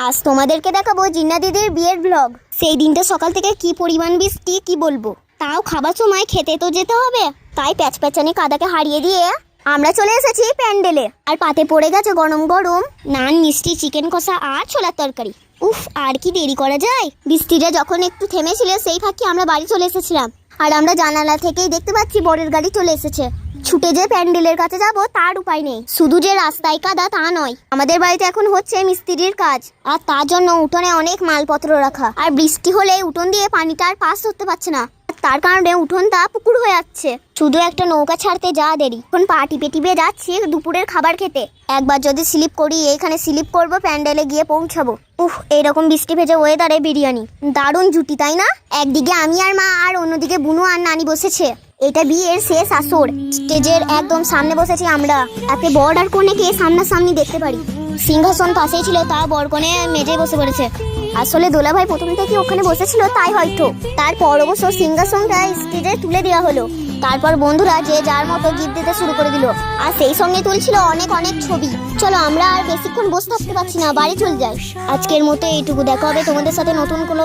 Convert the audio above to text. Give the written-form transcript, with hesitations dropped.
আজ তোমাদেরকে দেখাবো জিন্না দিদির বিয়ের ব্লগ। সেই দিনটা সকাল থেকে কি পরিমাণ বৃষ্টি কি বলবো, তাও খাবার সময় খেতে তো যেতে হবে, তাই প্যাচপ্যাচানি কাদাকে হারিয়ে দিয়ে আমরা চলে এসেছি প্যান্ডেলে। আর পাতে পড়ে গেছে গরম গরম নান, মিষ্টি, চিকেন কষা আর ছোলার তরকারি। উফ, আর কি দেরি করা যায়। বৃষ্টিটা যখন একটু থেমেছিল সেই ফাঁকে আমরা বাড়ি চলে এসেছিলাম। আর আমরা জানালা থেকেই দেখতে পাচ্ছি বরের গাড়ি চলে এসেছে। ছুটে যে প্যান্ডেলের কাছে যাব তার উপায় নেই। শুধু যে রাস্তায় কাদা তা নয়, আমাদের বাড়িতে এখন হচ্ছে মিস্ত্রির কাজ, আর তার জন্য উঠোনে অনেক মালপত্র রাখা। আর বৃষ্টি হলে উঠোন দিয়ে পানিটা আর পাস করতে পারছে না, তার কারণে উঠোনটা পুকুর হয়ে যাচ্ছে। শুধু একটা নৌকা ছাড়তে যা দেরি। এখন পা টিপে টিপে যাচ্ছি দুপুরের খাবার খেতে। একবার যদি স্লিপ করি এখানে স্লিপ করবো, প্যান্ডেলে গিয়ে পৌঁছাবো। উফ, এইরকম বৃষ্টি ভেজে ওয়েদারে বিরিয়ানি দারুণ জুটি, তাই না? একদিকে আমি আর মা, আর অন্যদিকে বুনু আর নানি বসেছে। এটা বিয়ের শেষ আসর। স্টেজের একদম সামনে বসেছি আমরা, এতে বর আর কনেকে সামনাসামনি দেখতে পারি। সিংহাসন পাশেই ছিল, তা বর কনে মেজে বসে পড়েছে। আসলে দোলাভাই প্রথম থেকে ওখানে বসেছিল তাই হয়তো। তারপর অবশ্য সিংহাসনটা স্টেজে তুলে দেওয়া হলো। তারপর বন্ধুরা যে যার মতো গিফট দিতে শুরু করে দিল, আর সেই সঙ্গে তুলছিল অনেক অনেক ছবি। চলো আমরা আর বেশিক্ষণ বসে থাকতে পারছি না, বাড়ি চলে যাই। আজকের মতো এইটুকু, দেখা হবে তোমাদের সাথে নতুন কোনো